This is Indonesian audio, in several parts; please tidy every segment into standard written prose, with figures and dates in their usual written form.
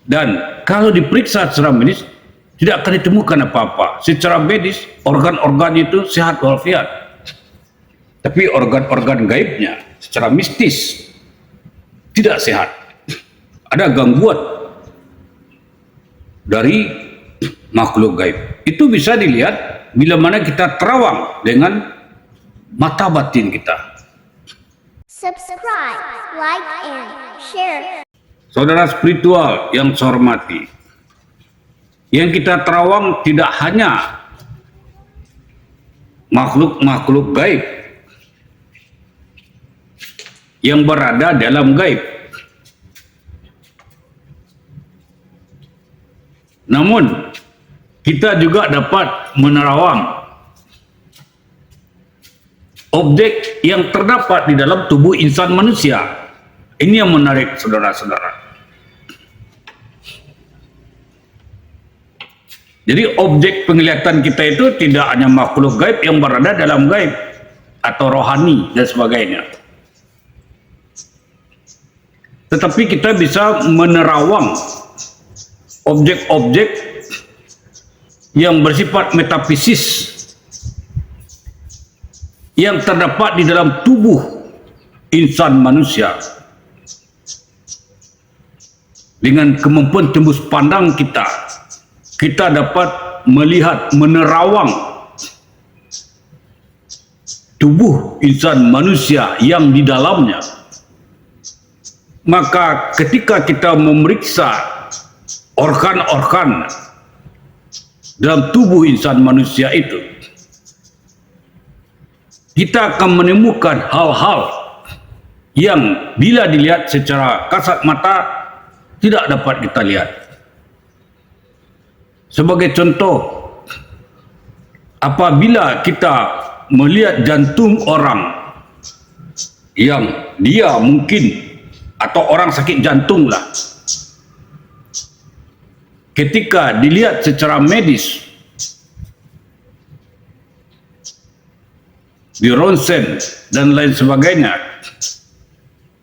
Dan kalau diperiksa secara medis tidak akan ditemukan apa-apa. Secara medis organ-organ itu sehat walafiat. Tapi organ-organ gaibnya secara mistis tidak sehat. Ada gangguan dari makhluk gaib. Itu bisa dilihat bila mana kita terawang dengan mata batin kita. Subscribe, like, and share. Saudara spiritual yang saya hormati, yang kita terawang tidak hanya makhluk-makhluk gaib yang berada dalam gaib, namun kita juga dapat menerawang objek yang terdapat di dalam tubuh insan manusia. Ini yang menarik, saudara-saudara. Jadi objek penglihatan kita itu tidak hanya makhluk gaib yang berada dalam gaib atau rohani dan sebagainya, tetapi kita bisa menerawang objek-objek yang bersifat metafisis yang terdapat di dalam tubuh insan manusia. Dengan kemampuan tembus pandang kita, kita dapat melihat, menerawang tubuh insan manusia yang di dalamnya. Maka ketika kita memeriksa organ-organ dalam tubuh insan manusia itu, kita akan menemukan hal-hal yang bila dilihat secara kasat mata tidak dapat kita lihat. Sebagai contoh, apabila kita melihat jantung orang yang dia mungkin, atau orang sakit jantung lah, ketika dilihat secara medis di ronsen dan lain sebagainya,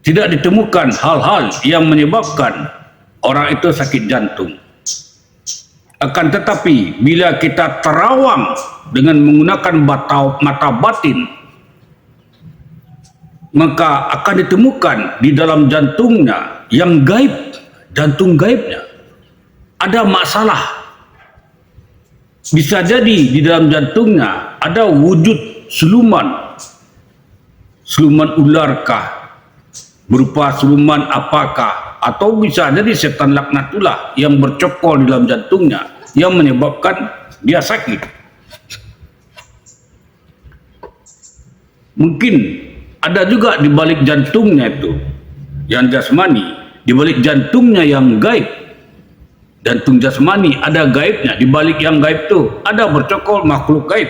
tidak ditemukan hal-hal yang menyebabkan orang itu sakit jantung. Akan tetapi bila kita terawang dengan menggunakan mata batin, maka akan ditemukan di dalam jantungnya yang gaib, jantung gaibnya ada masalah. Bisa jadi di dalam jantungnya ada wujud siluman ularkah, berupa siluman apakah, atau bisa jadi setan laknatullah yang bercokol di dalam jantungnya yang menyebabkan dia sakit. Mungkin ada juga di balik jantungnya itu yang jasmani, di balik jantungnya yang gaib. Jantung jasmani ada gaibnya, di balik yang gaib itu ada bercokol makhluk gaib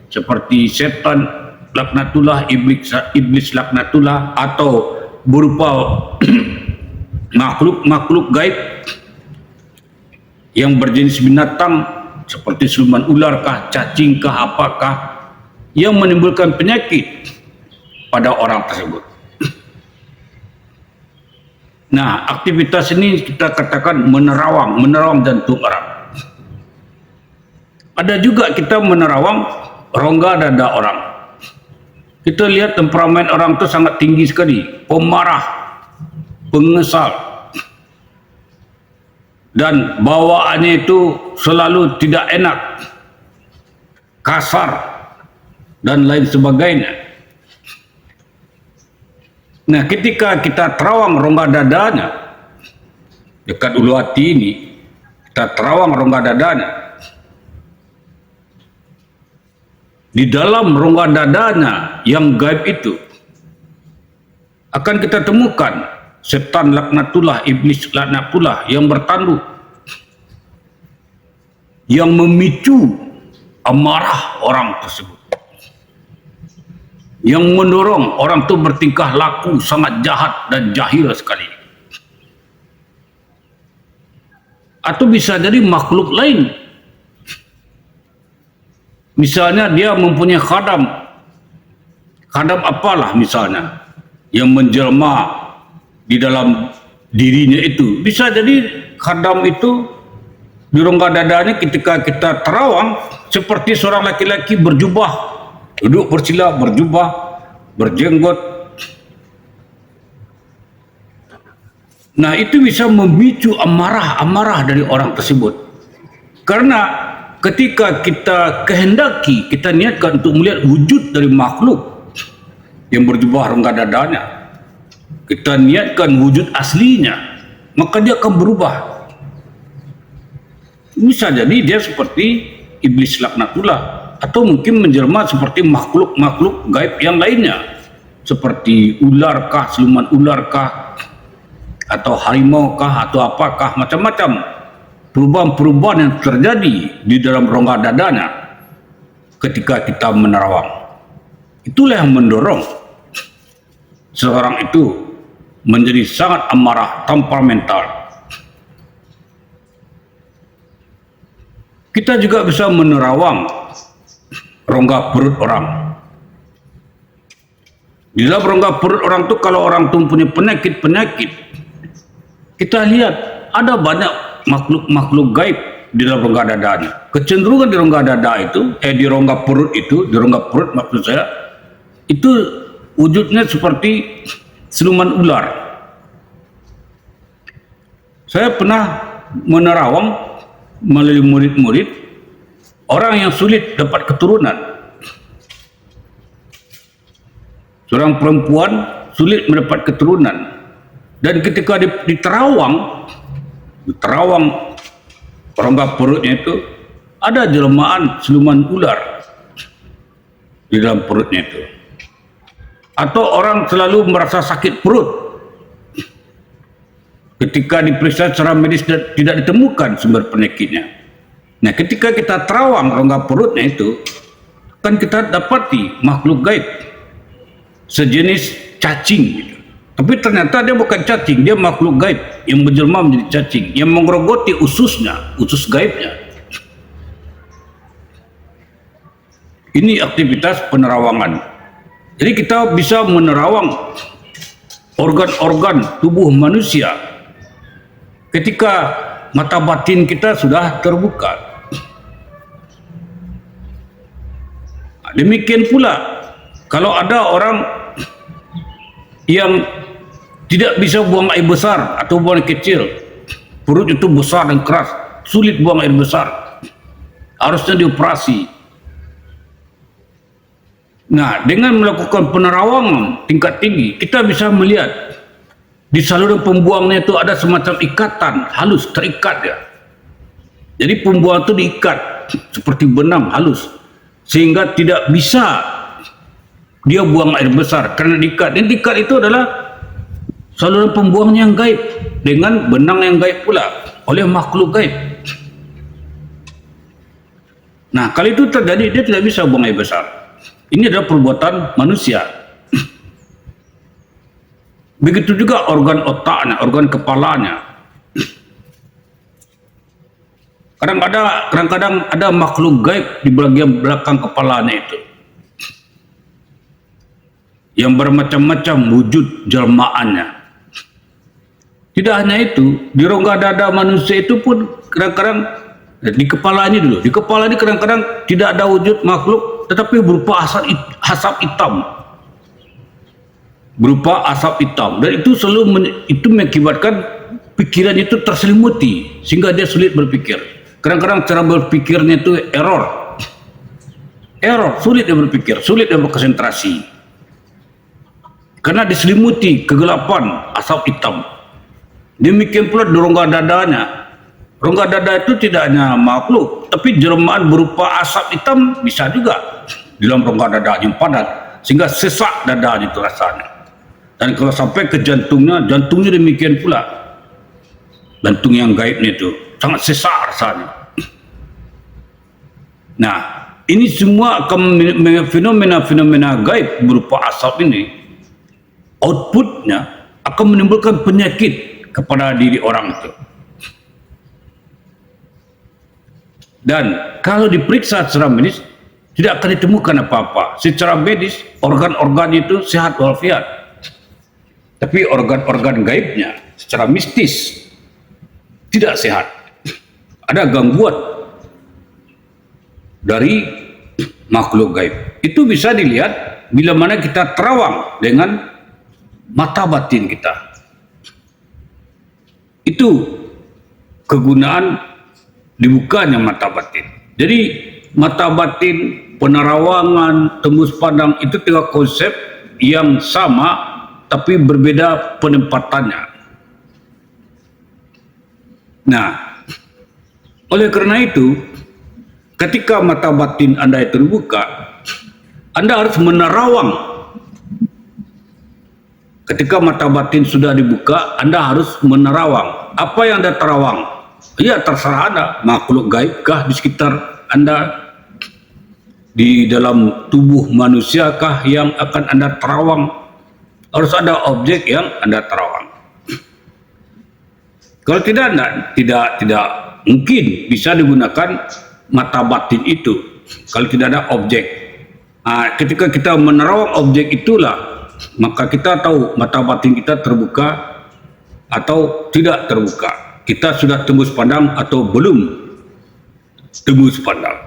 seperti setan laknatullah, iblis laknatullah, atau berupa makhluk gaib yang berjenis binatang seperti siluman ularkah, cacingkah, apakah, yang menimbulkan penyakit pada orang tersebut. Nah, aktivitas ini kita katakan menerawang jantung orang. Ada juga kita menerawang rongga dada orang. Kita lihat temperamen orang itu sangat tinggi sekali, pemarah, pengesal, dan bawaannya itu selalu tidak enak, kasar, dan lain sebagainya. Nah, ketika kita terawang rongga dadanya, dekat ulu hati ini, kita terawang rongga dadanya, di dalam rongga dadanya yang gaib itu akan kita temukan setan laknatullah, iblis laknatullah yang bertanduk, yang memicu amarah orang tersebut, yang mendorong orang itu bertingkah laku sangat jahat dan jahil sekali. Atau bisa jadi makhluk lain. Misalnya dia mempunyai khadam apalah misalnya, yang menjelma di dalam dirinya itu. Bisa jadi khadam itu di rongga dadanya ketika kita terawang seperti seorang laki-laki berjubah, duduk bersila, berjubah, berjenggot. Nah, itu bisa memicu amarah dari orang tersebut. Karena ketika kita kehendaki, kita niatkan untuk melihat wujud dari makhluk yang berjubah rongga dadanya, kita niatkan wujud aslinya, maka dia akan berubah. Bisa jadi dia seperti iblis laknatullah, atau mungkin menjelma seperti makhluk-makhluk gaib yang lainnya, seperti ularkah, siluman ularkah, atau harimau kah, atau apakah, macam-macam perubahan-perubahan yang terjadi di dalam rongga dadanya ketika kita menerawang. Itulah yang mendorong seorang itu menjadi sangat amarah, temperamental. Kita juga bisa menerawang rongga perut orang. Di dalam rongga perut orang itu, kalau orang itu punya penyakit-penyakit, kita lihat ada banyak makhluk-makhluk gaib di dalam rongga dadanya. Kecenderungan di rongga dada itu, di rongga perut itu, di rongga perut maksud saya, itu wujudnya seperti siluman ular. Saya pernah menerawang melalui murid-murid orang yang sulit dapat keturunan. Seorang perempuan sulit mendapat keturunan. Dan ketika diterawang rongga perutnya itu, ada jelmaan siluman ular di dalam perutnya itu. Atau orang selalu merasa sakit perut, ketika diperiksa secara medis tidak ditemukan sumber penyakitnya. Nah, ketika kita terawang rongga perutnya itu, kan kita dapati makhluk gaib sejenis cacing gitu. Tapi ternyata dia bukan cacing, dia makhluk gaib yang menjelma menjadi cacing, yang menggerogoti ususnya, usus gaibnya. Ini aktivitas penerawangan. Jadi kita bisa menerawang organ-organ tubuh manusia ketika mata batin kita sudah terbuka. Demikian pula kalau ada orang yang tidak bisa buang air besar atau buang air kecil, perut itu besar dan keras, sulit buang air besar, harusnya dioperasi. Nah, dengan melakukan penerawangan tingkat tinggi, kita bisa melihat di saluran pembuangnya itu ada semacam ikatan halus, terikat ya. Jadi pembuang itu diikat seperti benang halus, sehingga tidak bisa dia buang air besar karena diikat. Dan diikat itu adalah saluran pembuangnya yang gaib dengan benang yang gaib pula oleh makhluk gaib. Nah, kalau itu terjadi, dia tidak bisa buang air besar. Ini adalah perbuatan manusia. Begitu juga organ otaknya, organ kepalanya. Kadang-kadang ada makhluk gaib di bagian belakang kepalanya itu, yang bermacam-macam wujud jelmaannya. Tidak hanya itu, di rongga dada manusia itu pun kadang-kadang di kepalanya dulu. Di kepala ini kadang-kadang tidak ada wujud makhluk, tetapi berupa asap hitam. Berupa asap hitam. Dan itu selalu itu mengakibatkan pikiran itu terselimuti sehingga dia sulit berpikir. Kadang-kadang cara berpikirnya itu error, sulit dia berpikir, sulit dia berkonsentrasi. Karena diselimuti kegelapan asap hitam. Demikian pula di rongga dadanya. Rongga dada itu tidak hanya makhluk, tapi jelmaan berupa asap hitam bisa juga di dalam rongga dada yang padat, sehingga sesak dadanya itu rasanya. Dan kalau sampai ke jantungnya demikian pula. Jantung yang gaibnya itu sangat sesak rasanya. Nah, ini semua akan fenomena-fenomena gaib berupa asap ini, outputnya akan menimbulkan penyakit kepada diri orang itu. Dan kalau diperiksa secara medis, tidak akan ditemukan apa-apa. Secara medis, organ-organ itu sehat walafiat. Tapi organ-organ gaibnya, secara mistis, tidak sehat. Ada gangguan dari makhluk gaib. Itu bisa dilihat bila mana kita terawang dengan mata batin kita. Itu kegunaan dibukanya mata batin. Jadi mata batin, penerawangan, tembus pandang itu tiga konsep yang sama tapi berbeda penempatannya. Nah, oleh karena itu, ketika mata batin Anda terbuka, Anda harus menerawang. Ketika mata batin sudah dibuka, Anda harus menerawang. Apa yang Anda terawang? Ya terserah Anda, makhluk gaibkah di sekitar Anda, di dalam tubuh manusiakah yang akan Anda terawang? Harus ada objek yang Anda terawang. Kalau tidak mungkin bisa digunakan mata batin itu kalau tidak ada objek. Ketika kita menerawang objek itulah, maka kita tahu mata batin kita terbuka atau tidak terbuka. Kita sudah tembus pandang atau belum tembus pandang.